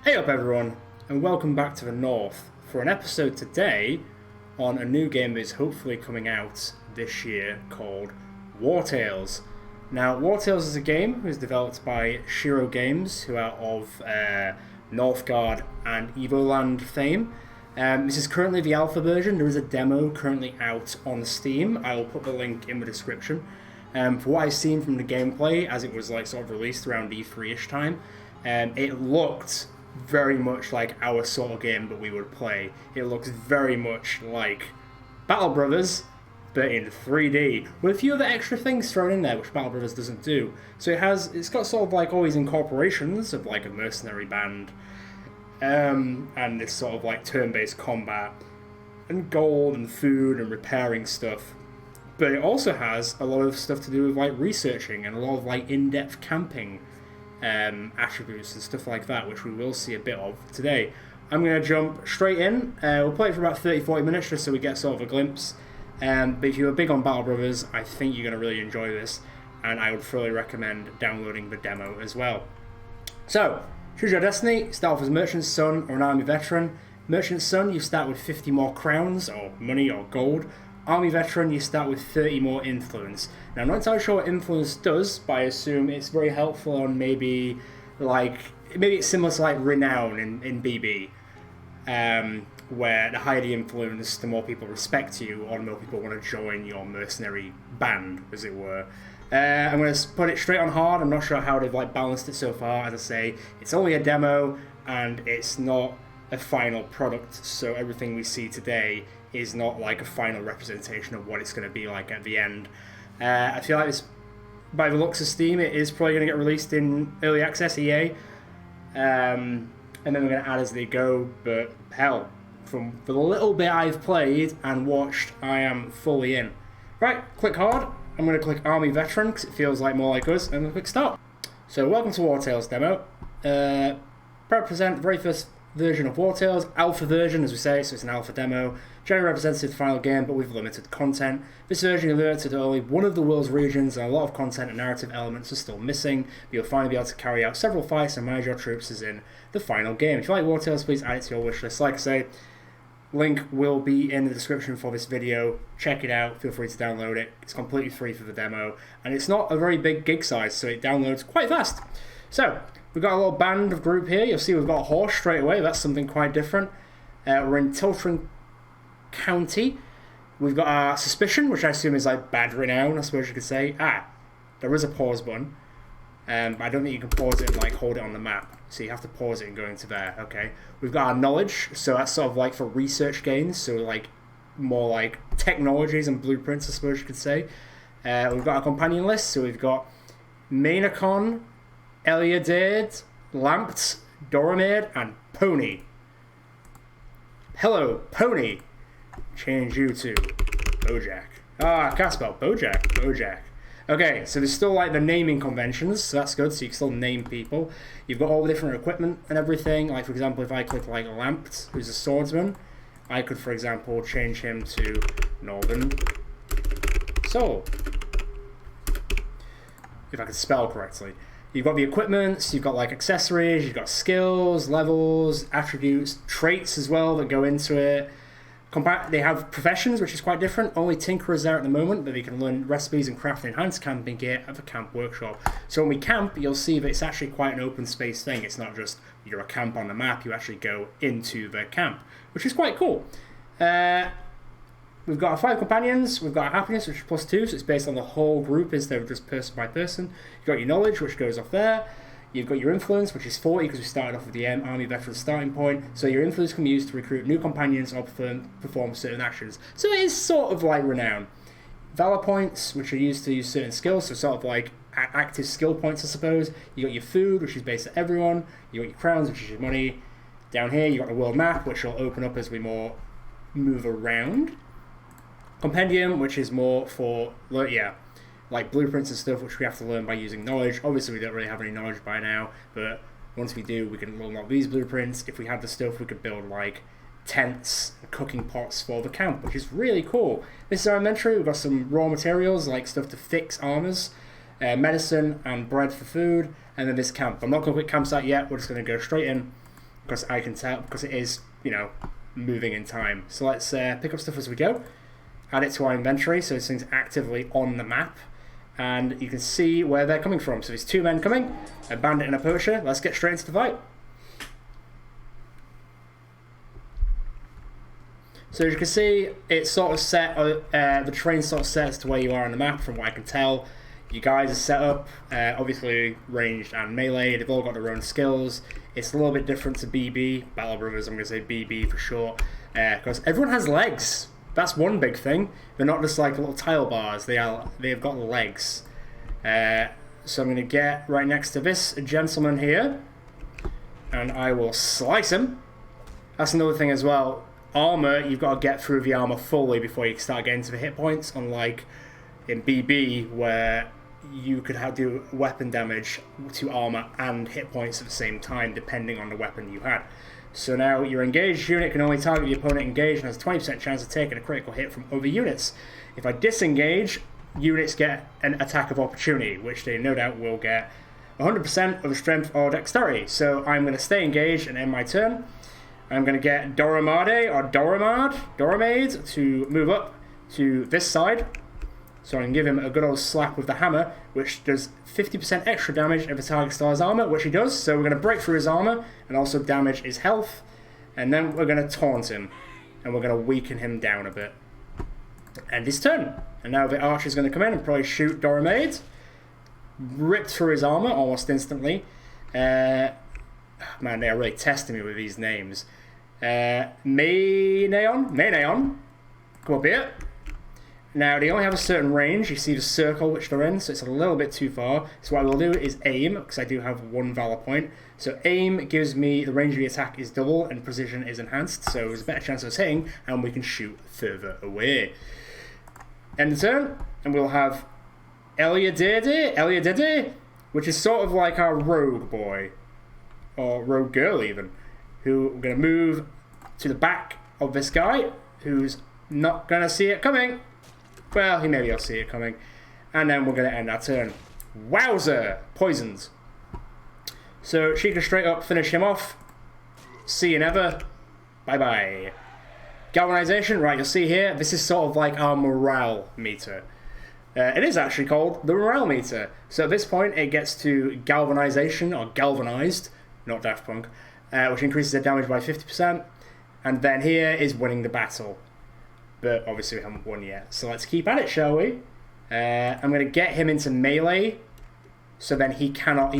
Hey up everyone, and welcome back to the North for an episode today on a new game that is hopefully coming out this year called Wartales. Now, Wartales is a game that is developed by Shiro Games, who are of Northgard and Evoland fame. This is currently the alpha version. There is a demo currently out on Steam. I will put the link in the description. For what I've seen from the gameplay, as it was sort of released around E3-ish time, it looked very much like our sort of game that we would play. It looks very much like Battle Brothers, but in 3D, with a few other extra things thrown in there, which Battle Brothers doesn't do. So it's got sort of all these incorporations of a mercenary band, and this sort of turn-based combat, and gold and food and repairing stuff. But it also has a lot of stuff to do with researching and a lot of in-depth camping attributes and stuff like that, which we will see a bit of today. I'm going to jump straight in. We'll play it for about 30-40 minutes just so we get sort of a glimpse. But if you're big on Battle Brothers, I think you're going to really enjoy this, and I would thoroughly recommend downloading the demo as well. So, choose your destiny. Start off as Merchant's Son or an Army Veteran. Merchant's Son, you start with 50 more crowns, or money, or gold. Army Veteran, you start with 30 more influence. Now, I'm not entirely sure what influence does, but I assume it's very helpful on maybe it's similar to Renown in BB, where the higher the influence, the more people respect you, or the more people want to join your mercenary band, as it were. I'm going to put it straight on hard. I'm not sure how they've balanced it so far. As I say, it's only a demo, and it's not a final product, so everything we see today is not a final representation of what it's going to be like at the end. I feel like this, by the looks of Steam, it is probably going to get released in early access, EA, and then we're going to add as they go. But hell, from the little bit I've played and watched, I am fully in. Right, click hard. I'm going to click Army Veteran because it feels more like us, and I'm going to click Start. So welcome to Wartales Demo. Present the very first version of Wartales, alpha version as we say, so it's an alpha demo. Generally representative the final game, but with limited content. This version is limited to only one of the world's regions, and a lot of content and narrative elements are still missing, but you'll finally be able to carry out several fights and manage your troops as in the final game. If you like Wartales, please add it to your wishlist. Like I say, link will be in the description for this video. Check it out, feel free to download it. It's completely free for the demo, and it's not a very big gig size, so it downloads quite fast. So, we've got a little band of group here. You'll see we've got a horse straight away. That's something quite different. We're in Tiltring County. We've got our Suspicion, which I assume is bad renown, I suppose you could say. There is a pause button. I don't think you can pause it and hold it on the map. So you have to pause it and go into there. Okay. We've got our Knowledge. So that's sort of for research gains. So more technologies and blueprints, I suppose you could say. We've got our companion list. So we've got Mainacon, Eliadade, Lampt, Doramid, and Pony. Hello, Pony. Change you to Bojack. I can't spell Bojack. Bojack. Okay, so there's still the naming conventions, so that's good, so you can still name people. You've got all the different equipment and everything. For example, if I click Lampt, who's a swordsman, I could, for example, change him to Northern Soul. If I could spell correctly. You've got the equipments, you've got accessories, you've got skills, levels, attributes, traits as well that go into it. They have professions, which is quite different. Only Tinkerers there at the moment, but they can learn recipes and craft enhanced camping gear at the camp workshop. So when we camp, you'll see that it's actually quite an open space thing. It's not just you're a camp on the map, you actually go into the camp, which is quite cool. We've got our 5 companions, we've got our happiness, which is +2, so it's based on the whole group instead of just person by person. You've got your knowledge, which goes off there. You've got your influence, which is 40, because we started off with the Army Veteran starting point. So your influence can be used to recruit new companions or perform certain actions. So it is sort of like Renown. Valor points, which are used to use certain skills, so sort of active skill points, I suppose. You got your food, which is based on everyone. You got your crowns, which is your money. Down here, you got the world map, which will open up as we move around. Compendium, which is more for, blueprints and stuff, which we have to learn by using knowledge. Obviously, we don't really have any knowledge by now, but once we do, we can unlock these blueprints. If we had the stuff, we could build, tents and cooking pots for the camp, which is really cool. This is our inventory. We've got some raw materials, stuff to fix armors, medicine, and bread for food, and then this camp. I'm not going to click campsite yet. We're just going to go straight in. because I can tell, because it is, you know, moving in time. So let's pick up stuff as we go, add it to our inventory so this thing's actively on the map, and you can see where they're coming from. So there's 2 men coming, a bandit and a poacher. Let's get straight into the fight. So as you can see, it's sort of set, the terrain sort of sets to where you are on the map from what I can tell. You guys are set up, obviously ranged and melee, they've all got their own skills. It's a little bit different to BB, Battle Brothers, I'm going to say BB for short, because everyone has legs. That's one big thing. They're not just like little tile bars, they've got legs. So I'm going to get right next to this gentleman here, and I will slice him. That's another thing as well. Armor, you've got to get through the armor fully before you start getting to the hit points, unlike in BB where you could do weapon damage to armor and hit points at the same time depending on the weapon you had. So now your engaged unit can only target the opponent engaged and has a 20% chance of taking a critical hit from other units. If I disengage, units get an attack of opportunity, which they no doubt will get 100% of the strength or dexterity. So I'm going to stay engaged and end my turn. I'm going to get Doramade or Doramade to move up to this side. So I can give him a good old slap with the hammer, which does 50% extra damage if the target still has armor, which he does. So we're going to break through his armor and also damage his health. And then we're going to taunt him, and we're going to weaken him down a bit. End his turn. And now the archer's going to come in and probably shoot Doramade. Ripped through his armor almost instantly. Man, they are really testing me with these names. Mayneon. Come up here. Now, they only have a certain range. You see the circle which they're in, so it's a little bit too far. So what I will do is aim, because I do have 1 valor point. So aim gives me the range of the attack is double and precision is enhanced, so there's a better chance of us hitting, and we can shoot further away. End the turn, and we'll have Eliadede, which is sort of like our rogue boy, or rogue girl even, who we're going to move to the back of this guy, who's not going to see it coming. Well, maybe he'll see it coming. And then we're going to end our turn. Wowzer! Poisoned. So she can straight up finish him off. See you never. Bye-bye. Galvanization. Right, you'll see here, this is sort of like our morale meter. It is actually called the morale meter. So at this point, it gets to galvanization, or galvanized, not Daft Punk, which increases the damage by 50%. And then here is winning the battle. But obviously we haven't won yet. So let's keep at it, shall we? I'm going to get him into melee. So then he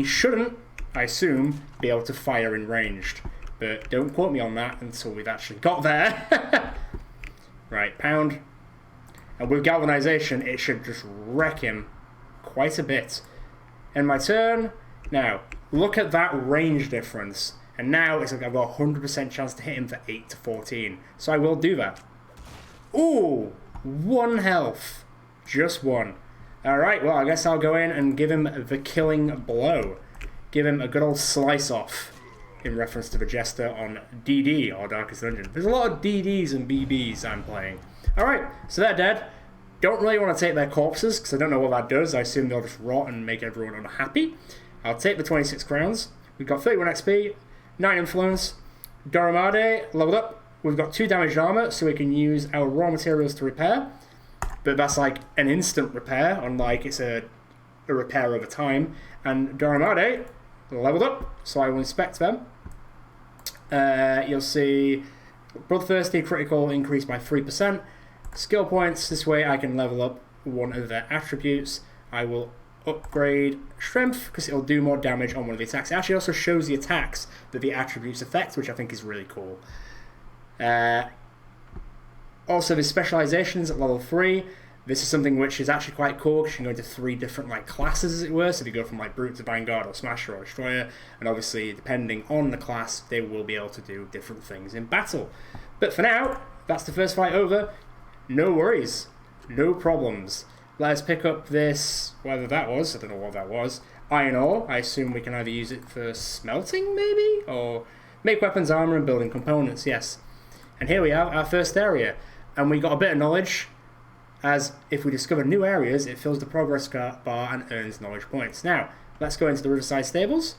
shouldn't, I assume, be able to fire in ranged. But don't quote me on that until we've actually got there. Right, pound. And with galvanization, it should just wreck him quite a bit. End my turn. Now, look at that range difference. And now it's like I've got a 100% chance to hit him for 8 to 14. So I will do that. Ooh, 1 health. Just 1. Alright, well, I guess I'll go in and give him the killing blow. Give him a good old slice off, in reference to the Jester on DD, or Darkest Dungeon. There's a lot of DDs and BBs I'm playing. Alright, so they're dead. Don't really want to take their corpses, because I don't know what that does. I assume they'll just rot and make everyone unhappy. I'll take the 26 crowns. We've got 31 XP, 9 influence. Doramade, leveled up. We've got 2 damaged armor, so we can use our raw materials to repair. But that's like an instant repair, unlike it's a repair over time. And Doramade, leveled up, so I will inspect them. You'll see Bloodthirsty critical increase by 3%. Skill points, this way I can level up one of their attributes. I will upgrade strength, because it'll do more damage on one of the attacks. It actually also shows the attacks that the attributes affect, which I think is really cool. Also, the specializations at level 3. This is something which is actually quite cool, because you can go into 3 different classes, as it were. So if you go from Brute to Vanguard, or Smasher, or Destroyer, and obviously, depending on the class, they will be able to do different things in battle. But for now, that's the first fight over. No worries. No problems. Let's pick up this, whatever that was, I don't know what that was. Iron ore. I assume we can either use it for smelting, maybe? Or make weapons, armor, and building components, yes. And here we have our first area. And we got a bit of knowledge, as if we discover new areas, it fills the progress bar and earns knowledge points. Now, let's go into the Riverside Stables.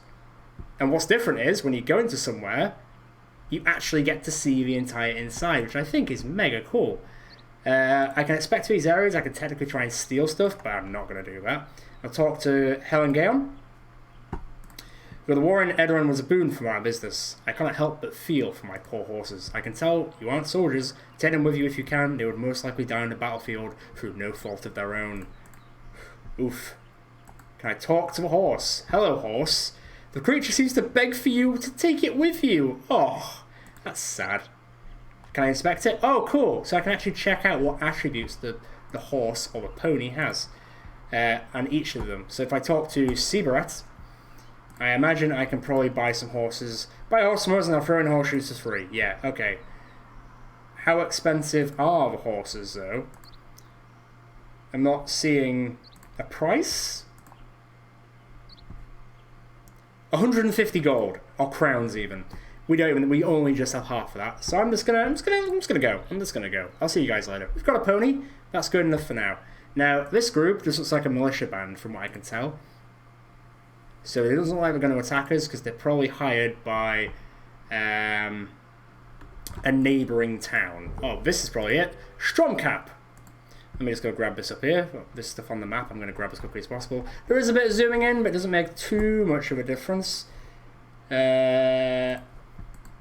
And what's different is, when you go into somewhere, you actually get to see the entire inside, which I think is mega cool. I can expect these areas. I can technically try and steal stuff, but I'm not going to do that. I'll talk to Helen Gaon. The war in Edoran was a boon for our business. I cannot help but feel for my poor horses. I can tell you aren't soldiers. Take them with you if you can. They would most likely die on the battlefield through no fault of their own. Oof. Can I talk to a horse? Hello, horse. The creature seems to beg for you to take it with you. Oh, that's sad. Can I inspect it? Oh, cool. So I can actually check out what attributes the horse or the pony has. And each of them. So if I talk to Sibaret, I imagine I can probably buy some horses. Buy horses and I'll throw in horseshoes for free. Yeah, okay. How expensive are the horses, though? I'm not seeing a price. 150 gold, or crowns even. We only just have half of that. So I'm just gonna go. I'll see you guys later. We've got a pony. That's good enough for now. Now, this group just looks like a militia band from what I can tell. So it doesn't look like they're going to attack us because they're probably hired by a neighbouring town. Oh, this is probably it. Stromcap. Let me just go grab this up here. This stuff on the map I'm going to grab as quickly as possible. There is a bit of zooming in, but it doesn't make too much of a difference. Let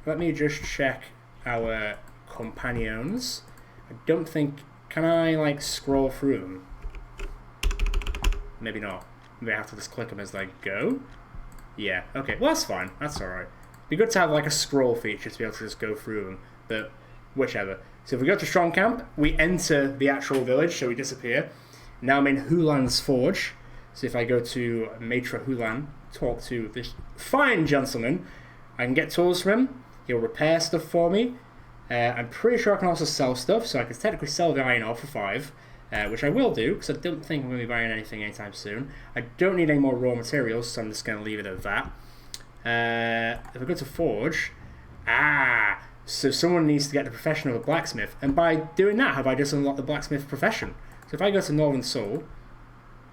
me just check our companions. I don't think... Can I, like, scroll through them? Maybe not. Maybe I have to just click them as they go. Yeah, okay. Well, that's fine. That's alright. It'd be good to have, like, a scroll feature to be able to just go through them. But, whichever. So if we go to Strong Camp, we enter the actual village, so we disappear. Now I'm in Hulan's Forge. So if I go to Maitre Hulan, talk to this fine gentleman, I can get tools from him. He'll repair stuff for me. I'm pretty sure I can also sell stuff, so I can technically sell the iron ore for 5, which I will do, because I don't think I'm going to be buying anything anytime soon. I don't need any more raw materials, so I'm just going to leave it at that. If I go to Forge, so someone needs to get the profession of a blacksmith, and by doing that, have I just unlocked the blacksmith profession? So if I go to Northern Soul,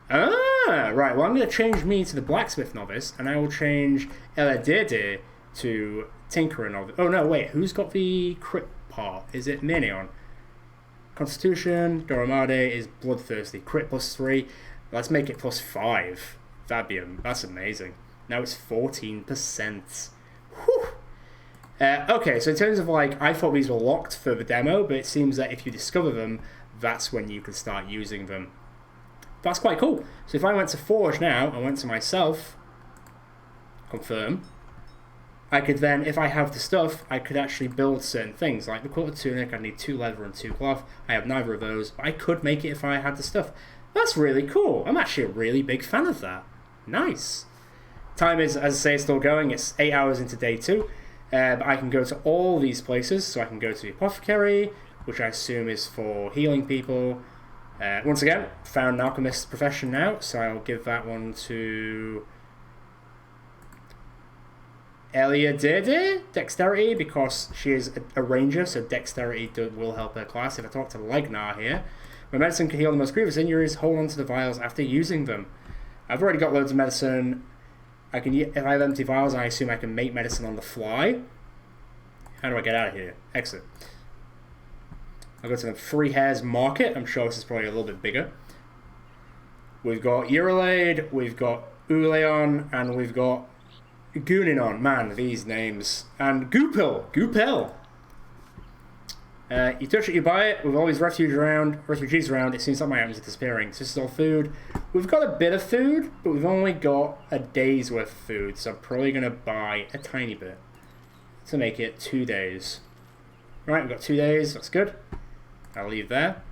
right, well I'm going to change me to the blacksmith novice, and I will change Eladede to Tinkerer novice. Oh no, wait, who's got the crit part? Is it Minion? Constitution, Doramade is bloodthirsty. Crit +3. Let's make it +5. That's amazing. Now it's 14%. Whew. Okay, so in terms of like, I thought these were locked for the demo, but it seems that if you discover them, that's when you can start using them. That's quite cool. So if I went to Forge now, I went to myself, confirm, I could then, if I have the stuff, I could actually build certain things. Like the quilted tunic, I need 2 leather and 2 cloth. I have neither of those, but I could make it if I had the stuff. That's really cool. I'm actually a really big fan of that. Nice. Time is, as I say, still going. It's 8 hours into day 2. But I can go to all these places. So I can go to the Apothecary, which I assume is for healing people. Once again, found an alchemist's profession now, so I'll give that one to Elia Dede, Dexterity, because she is a ranger, so Dexterity will help her class. If I talk to Legnar here, my medicine can heal the most grievous injuries. Hold on to the vials after using them. I've already got loads of medicine. I can, if I have empty vials, I assume I can make medicine on the fly. How do I get out of here? Exit. I'll go to the Free Hairs Market. I'm sure this is probably a little bit bigger. We've got Uralade, we've got Uleon, and we've got Gooninon. Man, these names. And Goopel. You touch it, you buy it. With all these refugees around, it seems like my items are disappearing. So this is all food. We've got a bit of food, but we've only got a day's worth of food. So I'm probably going to buy a tiny bit to make it 2 days. Right, we've got 2 days. That's good. I'll leave there.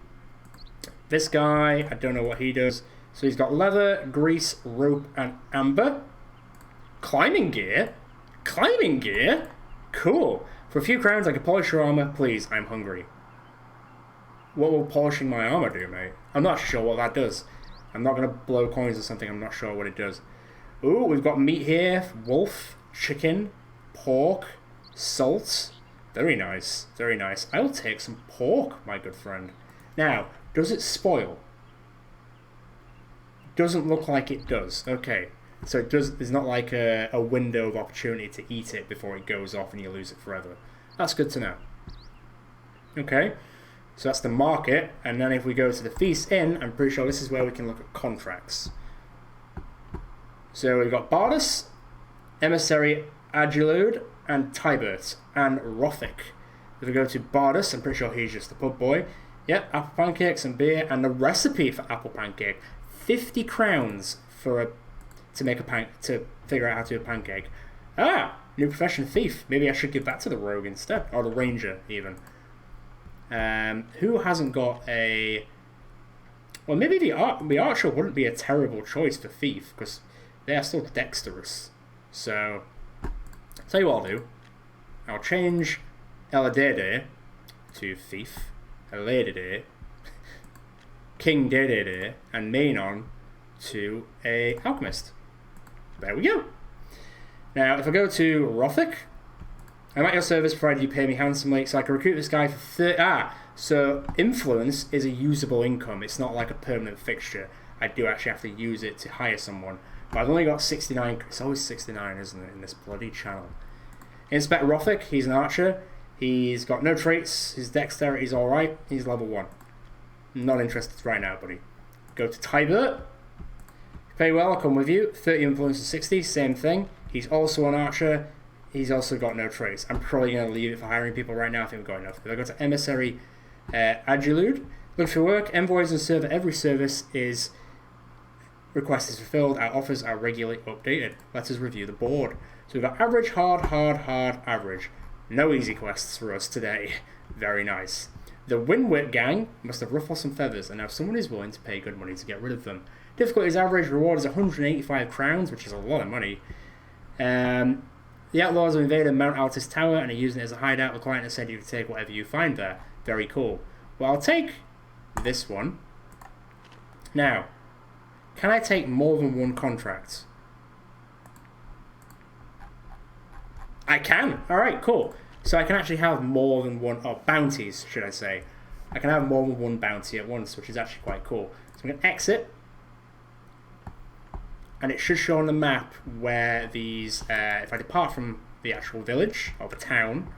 This guy, I don't know what he does. So he's got leather, grease, rope, and amber. Climbing gear? Cool. For a few crowns, I can polish your armor. Please, I'm hungry. What will polishing my armor do, mate? I'm not sure what that does. I'm not going to blow coins or something. I'm not sure what it does. Ooh, we've got meat here. Wolf, chicken, pork, salt. Very nice. Very nice. I will take some pork, my good friend. Now, does it spoil? Doesn't look like it does. Okay. So it does. There's not like a window of opportunity to eat it before it goes off and you lose it forever. That's good to know. Okay, so that's the market, and then if we go to the Feast Inn, I'm pretty sure this is where we can look at contracts. So we've got Bardus, Emissary Agilude, and Tybert, and Rothic. If we go to Bardus, I'm pretty sure he's just the pub boy. Yep, apple pancakes and beer, and the recipe for apple pancake. 50 crowns to figure out how to do a pancake. Ah, new profession, thief. Maybe I should give that to the rogue instead, or the ranger even. Who hasn't got a... Well, maybe the archer wouldn't be a terrible choice for thief, because they are still dexterous. So, tell you what I'll do. I'll change Eladede to thief, Eladede, King Dedede, and Mainon to a alchemist. There we go. Now, if I go to Rothic, I'm at your service provided you pay me handsomely, so I can recruit this guy for 30... so influence is a usable income. It's not like a permanent fixture. I do actually have to use it to hire someone. But I've only got 69... It's always 69, isn't it, in this bloody channel. Inspector Rothic, he's an archer. He's got no traits. His dexterity's alright. He's level 1. Not interested right now, buddy. Go to Tybert. Very well, I'll come with you. 30 influence and 60, same thing. He's also an archer. He's also got no traits. I'm probably going to leave it for hiring people right now. I think we've got enough. If I go to Emissary Agilude, look for work. Envoys and server. Every service request is fulfilled. Our offers are regularly updated. Let us review the board. So we've got average, hard, average. No easy quests for us today. Very nice. The Winwit gang must have ruffled some feathers, and now someone is willing to pay good money to get rid of them. Difficulty is average. Reward is 185 crowns, which is a lot of money. The outlaws have invaded Mount Altus Tower and are using it as a hideout. The client has said you can take whatever you find there. Very cool. Well, I'll take this one. Now, can I take more than one contract? I can. Alright, cool. So I can actually have more than one... Oh, bounties, should I say. I can have more than one bounty at once, which is actually quite cool. So I'm going to exit. And it should show on the map where these, if I depart from the actual village, or the town,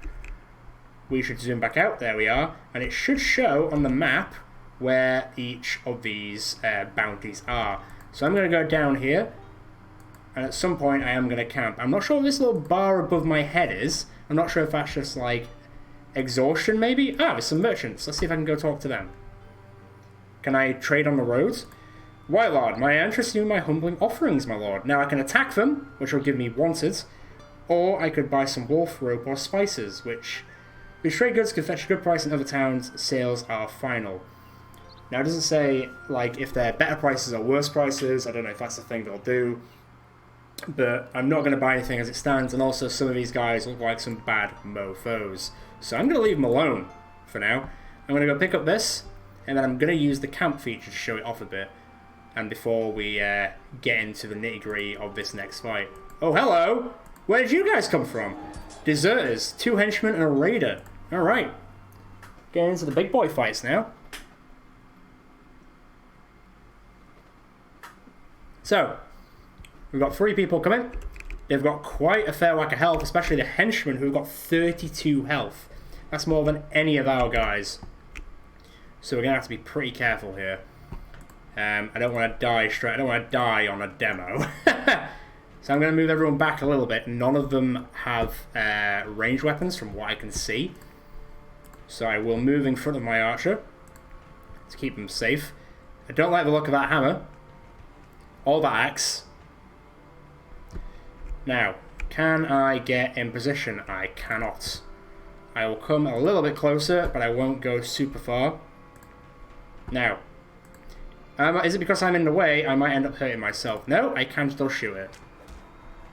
we should zoom back out, there we are, and it should show on the map where each of these bounties are. So I'm going to go down here, and at some point I am going to camp. I'm not sure what this little bar above my head is. I'm not sure if that's just like exhaustion maybe. Ah, there's some merchants. Let's see if I can go talk to them. Can I trade on the roads? Why, Lord, may I interest you in my humbling offerings, my lord? Now I can attack them, which will give me wanted, or I could buy some wolf rope or spices, which trade goods can fetch a good price in other towns. Sales are final. Now it doesn't say like if they're better prices or worse prices. I don't know if that's the thing they'll do, but I'm not going to buy anything as it stands. And also some of these guys look like some bad mofos, so I'm going to leave them alone for now. I'm going to go pick up this, and then I'm going to use the camp feature to show it off a bit. And before we get into the nitty-gritty of this next fight. Oh, hello! Where did you guys come from? Deserters, 2 henchmen and a raider. Alright. Getting into the big boy fights now. So, we've got 3 people coming. They've got quite a fair whack of health, especially the henchmen who've got 32 health. That's more than any of our guys. So we're going to have to be pretty careful here. I don't want to die straight. I don't want to die on a demo. So I'm going to move everyone back a little bit. None of them have ranged weapons from what I can see. So I will move in front of my archer to keep them safe. I don't like the look of that hammer. Or that axe. Now, can I get in position? I cannot. I will come a little bit closer, but I won't go super far. Now, is it because I'm in the way, I might end up hurting myself? No, I can still shoot it.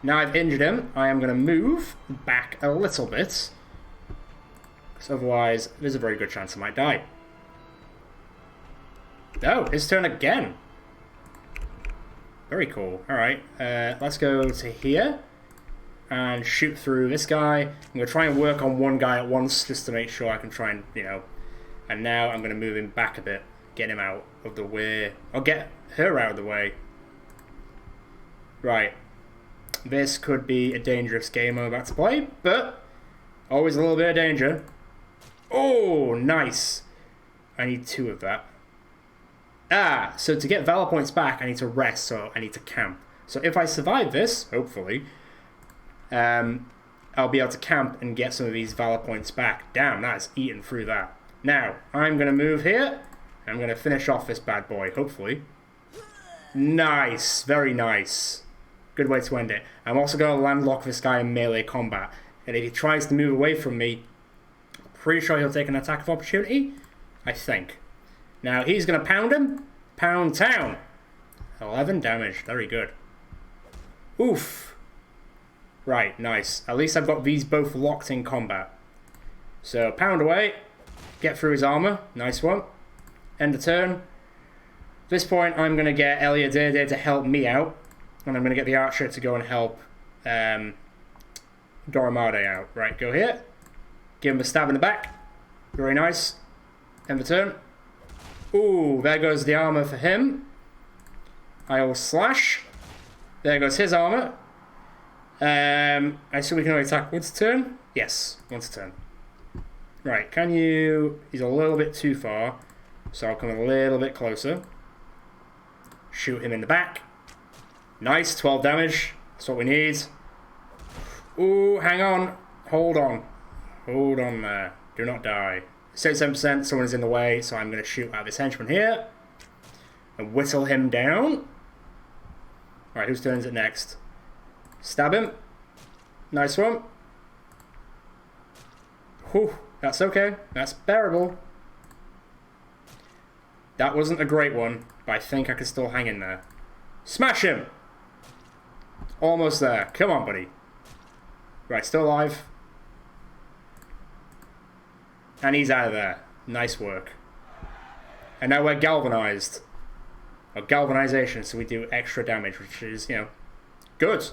Now I've injured him, I am going to move back a little bit. Because otherwise, there's a very good chance I might die. Oh, his turn again. Very cool. Alright, let's go to here. And shoot through this guy. I'm going to try and work on one guy at once, just to make sure I can try and, you know... And now I'm going to move him back a bit. Get him out of the way. Or get her out of the way. Right. This could be a dangerous game I'm about to play, but always a little bit of danger. Oh, nice. I need 2 of that. So to get Valor points back, I need to rest, so I need to camp. So if I survive this, hopefully, I'll be able to camp and get some of these Valor points back. Damn, that's eaten through that. Now, I'm going to move here. I'm going to finish off this bad boy, hopefully. Nice. Very nice. Good way to end it. I'm also going to landlock this guy in melee combat. And if he tries to move away from me, I'm pretty sure he'll take an attack of opportunity. I think. Now, he's going to pound him. Pound town. 11 damage. Very good. Oof. Right, nice. At least I've got these both locked in combat. So, pound away. Get through his armor. Nice one. End of turn. At this point, I'm going to get Eliodede to help me out. And I'm going to get the archer to go and help Doramade out. Right, go here. Give him a stab in the back. Very nice. End of turn. Ooh, there goes the armor for him. I will slash. There goes his armor. I assume we can only attack once a turn? Yes, once a turn. Right, can you... He's a little bit too far, so I'll come a little bit closer. Shoot him in the back. Nice, 12 damage. That's what we need. Ooh, hang on. Hold on. Hold on there. Do not die. 77%, someone is in the way, so I'm going to shoot at this henchman here. And whittle him down. Alright, whose turn is it next? Stab him. Nice one. Whew, that's okay. That's bearable. That wasn't a great one, but I think I can still hang in there. Smash him! Almost there. Come on, buddy. Right, still alive. And he's out of there. Nice work. And now we're galvanized. Or galvanization, so we do extra damage, which is, you know, good.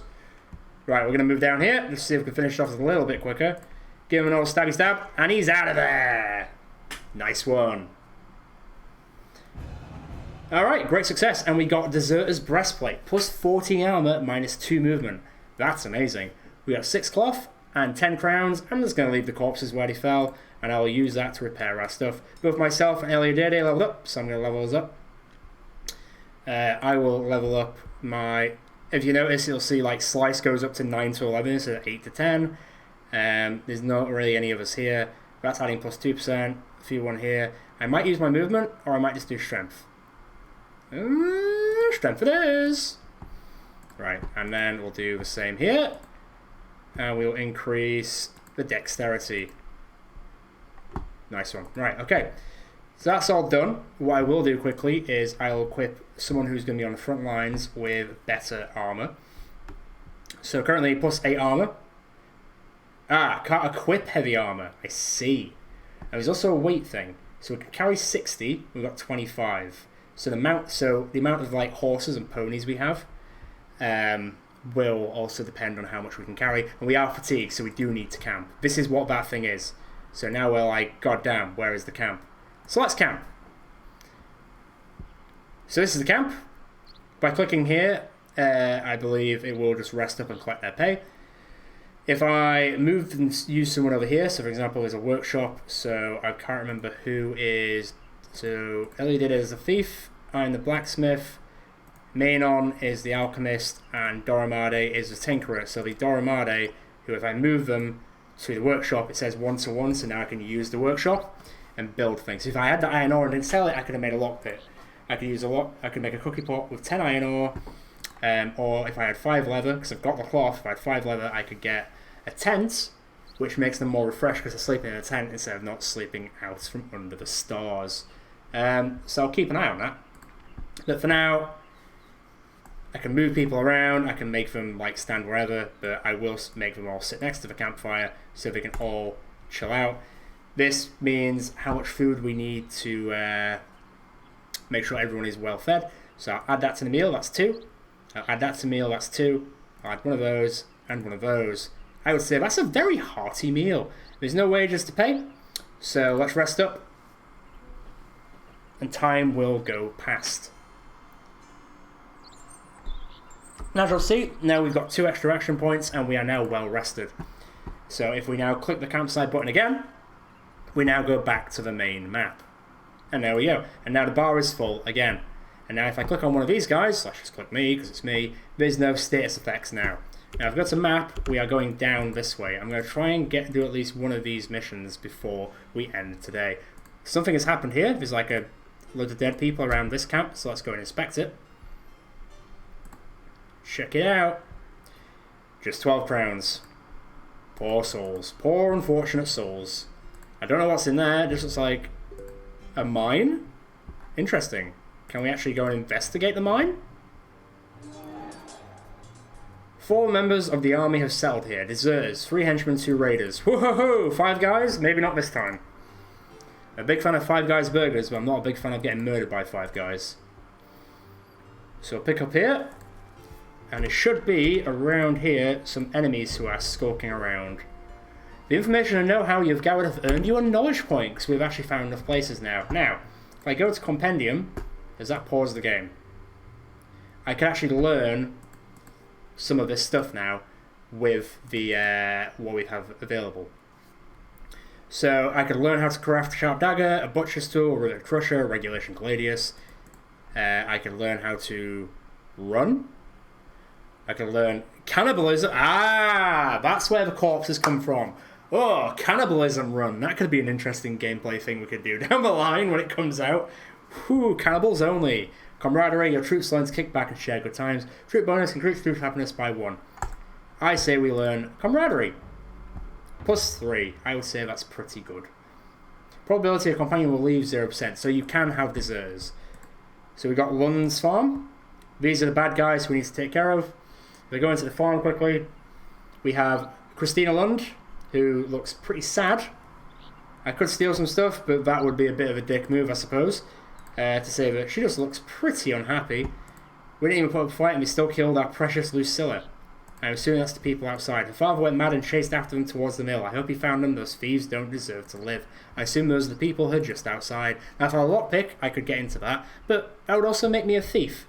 Right, we're going to move down here. Let's see if we can finish it off a little bit quicker. Give him an old stabby stab, and he's out of there. Nice one. Alright, great success. And we got Deserter's Breastplate. Plus 40 armor, minus 2 movement. That's amazing. We got 6 cloth and 10 crowns. I'm just going to leave the corpses where they fell, and I'll use that to repair our stuff. Both myself and Eliodede leveled up, so I'm going to level us up. I will level up my... If you notice, you'll see like Slice goes up to 9 to 11, so 8 to 10. There's not really any of us here. That's adding plus 2%. A few one here. I might use my movement, or I might just do strength. Strength it is. Right, and then we'll do the same here. And we'll increase the dexterity. Nice one. Right, okay. So that's all done. What I will do quickly is I'll equip someone who's going to be on the front lines with better armor. So currently plus 8 armor. Can't equip heavy armor. I see. And there's also a weight thing. So we can carry 60. We've got 25. So the amount of like horses and ponies we have will also depend on how much we can carry. And we are fatigued, so we do need to camp. This is what that thing is. So now we're like, God damn, where is the camp? So let's camp. So this is the camp. By clicking here, I believe it will just rest up and collect their pay. If I move and use someone over here, so for example there's a workshop, so I can't remember who is... So Eliodede is the thief, I'm the blacksmith, Mainon is the alchemist, and Doramade is the tinkerer. So the Doramade, who if I move them to the workshop, it says 1-to-1, so now I can use the workshop and build things. If I had the iron ore and didn't sell it, I could have made a lockpick. I could make a cookie pot with 10 iron ore, or if I had 5 leather, because I've got the cloth, if I had 5 leather, I could get a tent, which makes them more refreshed because they're sleeping in a tent instead of not sleeping out from under the stars. So I'll keep an eye on that. But for now, I can move people around, I can make them like stand wherever, but I will make them all sit next to the campfire so they can all chill out. This means how much food we need to make sure everyone is well fed. So I'll add that to the meal, that's 2. I'll add that to the meal, that's 2. I'll add one of those and one of those. I would say that's a very hearty meal. There's no wages to pay, so let's rest up. And time will go past. As you'll see, now we've got 2 extra action points and we are now well rested. So if we now click the campsite button again, we now go back to the main map. And there we go. And now the bar is full again. And now if I click on one of these guys, let's just click me because it's me, there's no status effects now. Now if I go to map, we are going down this way. I'm going to try and do at least one of these missions before we end today. Something has happened here. There's like a load of dead people around this camp, so let's go and inspect it. Check it out. Just 12 crowns. Poor souls. Poor unfortunate souls. I don't know what's in there. It just looks like a mine. Interesting. Can we actually go and investigate the mine? 4 members of the army have settled here. Deserters, 3 henchmen, 2 raiders. Whoa, 5 guys? Maybe not this time. I'm a big fan of 5 Guys burgers, but I'm not a big fan of getting murdered by 5 guys. So pick up here. And it should be, around here, some enemies who are skulking around. The information and know-how you've gathered have earned you a knowledge point, because we've actually found enough places now. Now, if I go to Compendium, does that pause the game? I can actually learn some of this stuff now with the what we have available. So I could learn how to craft a sharp dagger, a butcher's tool, a rugged crusher, a regulation gladius. I can learn how to run. I can learn cannibalism. Ah, that's where the corpses come from. Oh, cannibalism run. That could be an interesting gameplay thing we could do down the line when it comes out. Whew, cannibals only. Camaraderie, your troops learn to kick back and share good times. Troop bonus, increase troop happiness by 1. I say we learn camaraderie. Plus 3. I would say that's pretty good. Probability a companion will leave 0%, so you can have deserters. So we got Lund's farm. These are the bad guys we need to take care of. They go into the farm quickly. We have Christina Lund, who looks pretty sad. I could steal some stuff, but that would be a bit of a dick move, I suppose. To say that she just looks pretty unhappy. We didn't even put up a fight and we still killed our precious Lucilla. I'm assuming that's the people outside. Her father went mad and chased after them towards the mill. I hope he found them. Those thieves don't deserve to live. I assume those are the people who are just outside. Now, if I had a lockpick, I could get into that. But that would also make me a thief.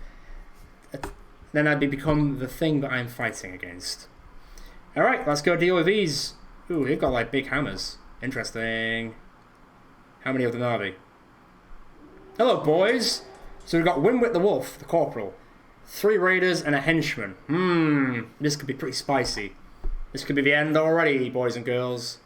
Then I'd become the thing that I'm fighting against. Alright, let's go deal with these. Ooh, they've got like big hammers. Interesting. How many of them are they? Hello, boys. So we've got Winwit the Wolf, the corporal. 3 raiders and a henchman. This could be pretty spicy. This could be the end already, boys and girls.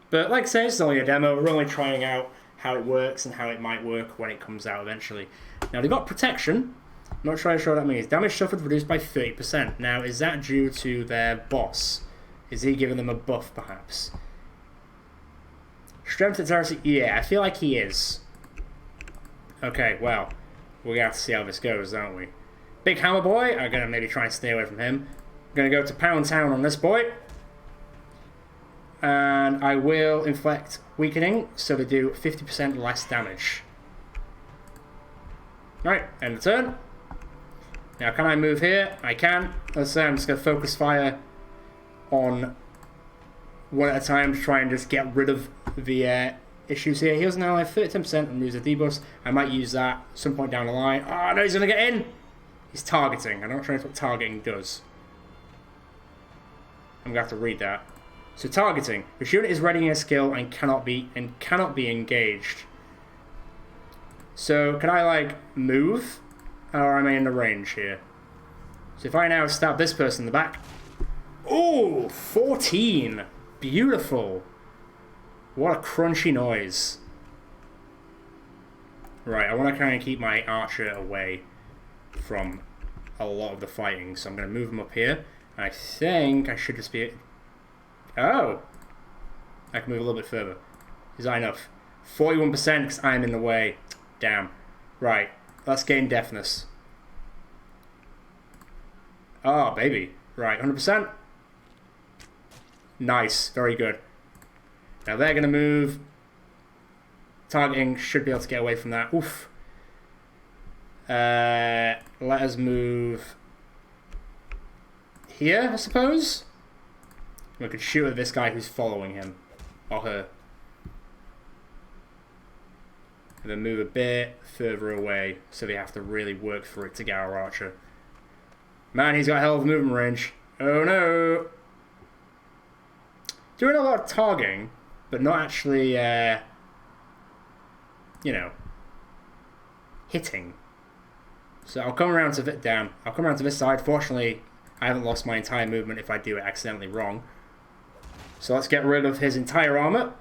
But like I say, it's only a demo. We're only trying out how it works and how it might work when it comes out eventually. Now, they've got protection. I'm not sure what that means. Damage suffered reduced by 30%. Now, is that due to their boss? Is he giving them a buff, perhaps? Strength and heresy? Yeah, I feel like he is. Okay, well, we're going to have to see how this goes, aren't we? Big Hammer Boy, I'm going to maybe try and stay away from him. I'm going to go to Pound Town on this boy. And I will inflict weakening, so they do 50% less damage. Right, end of turn. Now, can I move here? I can. Let's say I'm just going to focus fire on one at a time to try and just get rid of the issues here. He doesn't now have 30% and use a debuff. I might use that some point down the line. Oh, no, he's going to get in. He's targeting. I'm not sure what targeting does. I'm going to have to read that. So targeting. This unit is readying a skill and cannot be engaged. So can I like move? Or am I in the range here? So if I now stab this person in the back. Oh, 14. Beautiful. What a crunchy noise. Right, I want to kind of keep my archer away from a lot of the fighting. So I'm going to move him up here. I think I should just be... Oh! I can move a little bit further. Is that enough? 41% because I'm in the way. Damn. Right. Let's gain deafness. Oh, baby. Right, 100%. Nice. Very good. Now they're going to move. Targeting should be able to get away from that. Oof. Let us move here, I suppose. We could shoot at this guy who's following him. Or her. And then move a bit further away so they have to really work for it to get our archer. Man, he's got a hell of a movement range. Oh no! Doing a lot of targeting, but not actually, you know, hitting. So I'll come around to I'll come around to this side. Fortunately, I haven't lost my entire movement if I do it accidentally wrong. So let's get rid of his entire armor.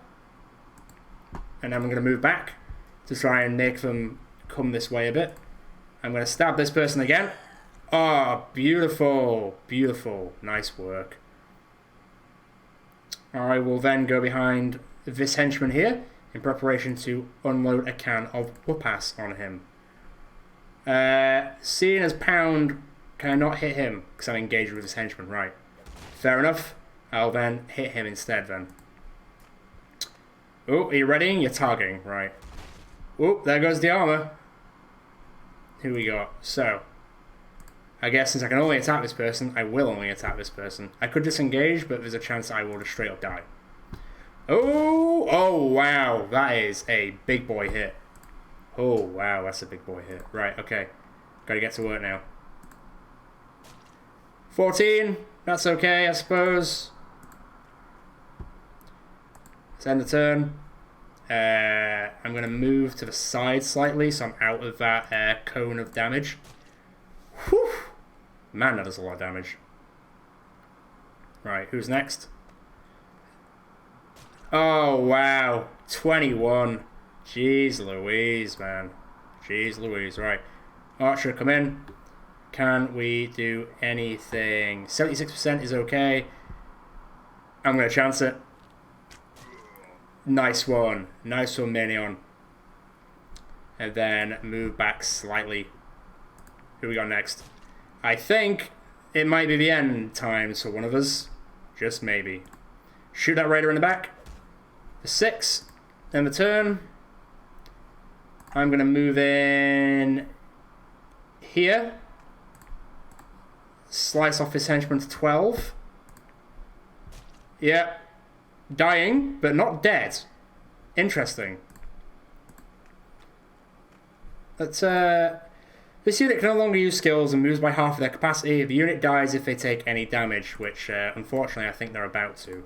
And then I'm going to move back to try and make them come this way a bit. I'm going to stab this person again. Oh, beautiful. Beautiful. Nice work. I will then go behind this henchman here in preparation to unload a can of whoopass on him. Seeing as Pound, can I not hit him because I'm engaged with this henchman? Right. Fair enough. I'll then hit him instead then. Oh, are you readying? You're targeting. Right. Oh, there goes the armor. Who we got? So, I guess since I can only attack this person, I will only attack this person. I could disengage, but there's a chance I will just straight up die. Oh, oh wow, that is a big boy hit. Oh wow, that's a big boy hit. Right, okay. Gotta get to work now. 14, that's okay, I suppose. Let's end the turn. I'm going to move to the side slightly so I'm out of that cone of damage. Whew! Man, that does a lot of damage. Right, who's next? Oh, wow. 21. Jeez Louise, man. Jeez Louise, right. Archer, come in. Can we do anything? 76% is okay. I'm going to chance it. Nice one. Nice one, Minion. And then move back slightly. Who we got next? I think it might be the end times for one of us. Just maybe. Shoot that raider in the back. For 6. Then the turn. I'm going to move in here. Slice off his henchman to 12. Yeah. Dying, but not dead. Interesting. Let's, this unit can no longer use skills and moves by half of their capacity. The unit dies if they take any damage, which, unfortunately, I think they're about to.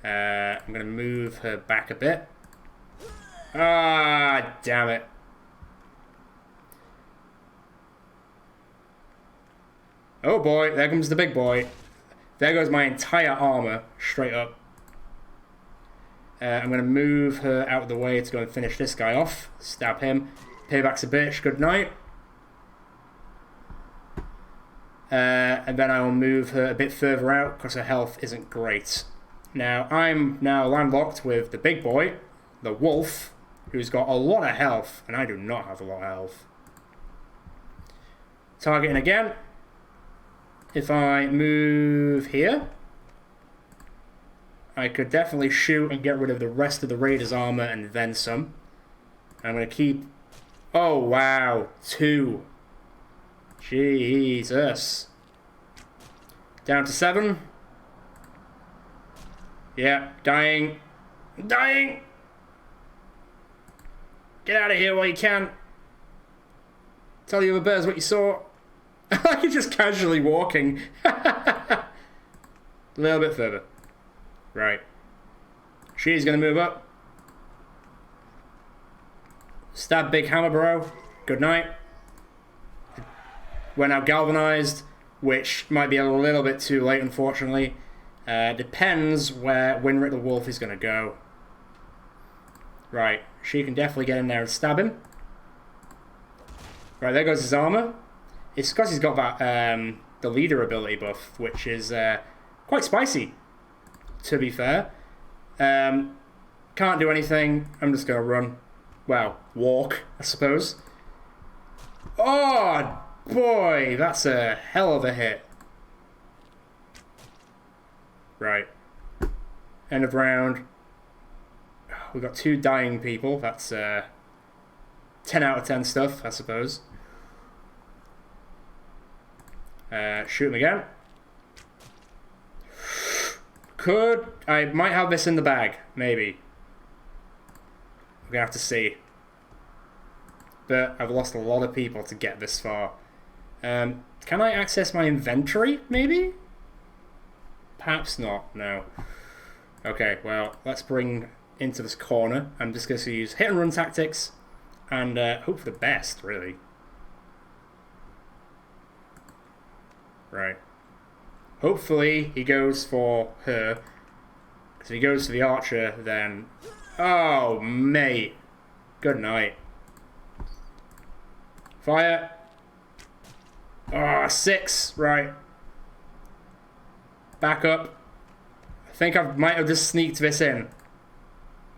I'm going to move her back a bit. Ah, damn it. Oh boy, there comes the big boy. There goes my entire armor, straight up. I'm going to move her out of the way to go and finish this guy off. Stab him. Payback's a bitch, good night. And then I will move her a bit further out because her health isn't great. Now, I'm now landlocked with the big boy, the wolf, who's got a lot of health, and I do not have a lot of health. Targeting again. If I move here, I could definitely shoot and get rid of the rest of the Raider's armor and then some. I'm going to keep... Oh, wow. 2. Jesus. Down to 7. Yeah, dying. Dying! Get out of here while you can. Tell the other bears what you saw. I like just casually walking. A little bit further. Right. She's going to move up. Stab Big Hammer Bro. Good night. We're now galvanized, which might be a little bit too late, unfortunately. Depends where Winrick the Wolf is going to go. Right. She can definitely get in there and stab him. Right, there goes his armor. It's because he's got that, the leader ability buff, which is quite spicy, to be fair. Can't do anything. I'm just going to run. Well, walk, I suppose. Oh, boy, that's a hell of a hit. Right. End of round. We've got 2 dying people. That's 10 out of 10 stuff, I suppose. Shoot him again. I might have this in the bag, maybe. We're gonna have to see. But I've lost a lot of people to get this far. Can I access my inventory, maybe? Perhaps not, no. Okay, well, let's bring into this corner. I'm just going to use hit and run tactics and hope for the best, really. Right. Hopefully he goes for her. Because if he goes for the archer, then... Oh, mate. Good night. Fire. Ah, 6. Right. Back up. I think I might have just sneaked this in.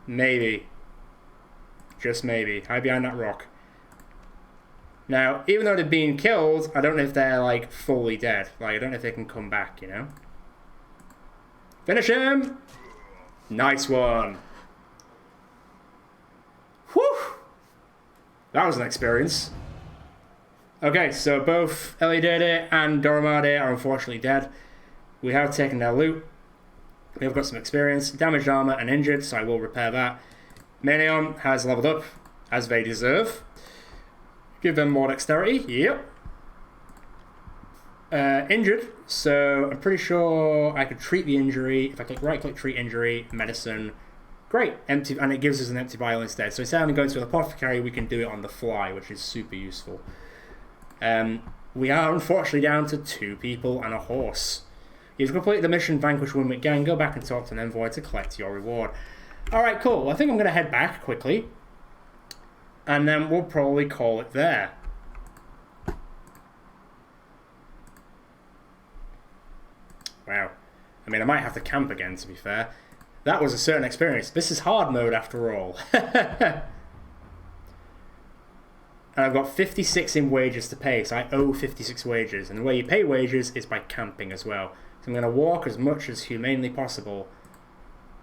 Maybe. Just maybe. Hide behind that rock. Now, even though they're being killed, I don't know if they're, like, fully dead. Like, I don't know if they can come back, you know? Finish him! Nice one. Whew! That was an experience. Okay, so both Elidede and Doromade are unfortunately dead. We have taken their loot. We have got some experience, damaged armor and injured, so I will repair that. Meneon has leveled up, as they deserve. Give them more dexterity, yep. Injured, so I'm pretty sure I could treat the injury. If I click right click, treat injury, medicine. Great, empty, and it gives us an empty vial instead. So instead of going to an apothecary, we can do it on the fly, which is super useful. We are unfortunately down to 2 people and a horse. You've completed the mission Vanquish Winwick Gang. Go back and talk to an envoy to collect your reward. Alright, cool. Well, I think I'm going to head back quickly. And then we'll probably call it there. Wow. I mean, I might have to camp again, to be fair. That was a certain experience. This is hard mode, after all. And I've got 56 in wages to pay, so I owe 56 wages. And the way you pay wages is by camping as well. So I'm going to walk as much as humanely possible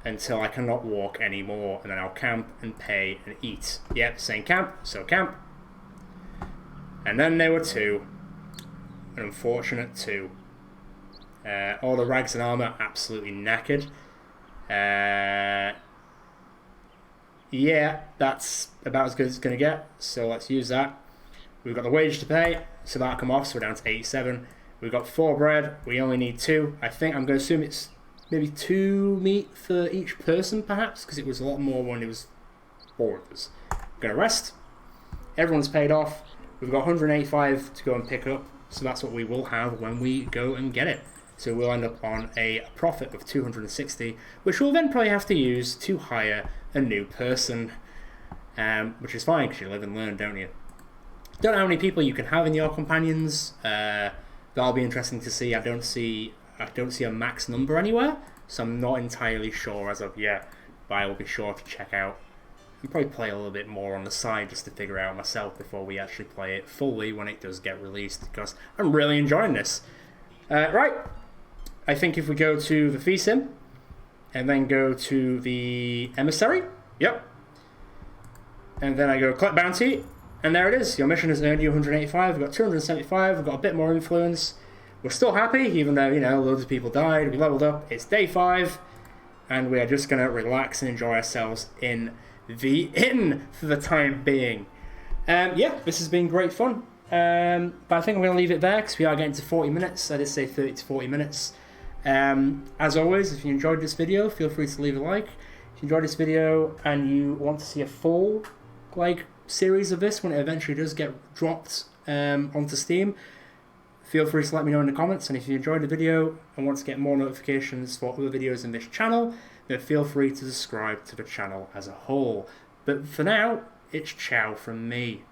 until I cannot walk anymore. And then I'll camp and pay and eat. Yep, saying camp, so camp. And then there were 2. An unfortunate 2. All the rags and armour absolutely knackered. Yeah, that's about as good as it's going to get, so let's use that. We've got the wage to pay, so that'll come off, so we're down to 87. We've got 4 bread, we only need 2. I think I'm going to assume it's maybe 2 meat for each person, perhaps, because it was a lot more when it was 4 of us. I'm going to rest. Everyone's paid off. We've got 185 to go and pick up, so that's what we will have when we go and get it. So we'll end up on a profit of 260, which we'll then probably have to use to hire a new person, which is fine because you live and learn, don't you? Don't know how many people you can have in your companions. That'll be interesting to see. I don't see a max number anywhere, so I'm not entirely sure as of yet. But I will be sure to check out and probably play a little bit more on the side just to figure out myself before we actually play it fully when it does get released, because I'm really enjoying this. Right. I think if we go to the fee sim and then go to the emissary, yep, and then I go collect bounty, and there it is. Your mission has earned you 185. We've got 275. We've got a bit more influence. We're still happy, even though, you know, loads of people died. We leveled up. It's day 5, and we are just going to relax and enjoy ourselves in the inn for the time being. Yeah, this has been great fun. But I think I'm going to leave it there because we are getting to 40 minutes. I did say 30 to 40 minutes. As always, if you enjoyed this video, feel free to leave a like. If you enjoyed this video and you want to see a full series of this when it eventually does get dropped onto Steam, feel free to let me know in the comments. And if you enjoyed the video and want to get more notifications for other videos in this channel, then feel free to subscribe to the channel as a whole. But for now, it's ciao from me.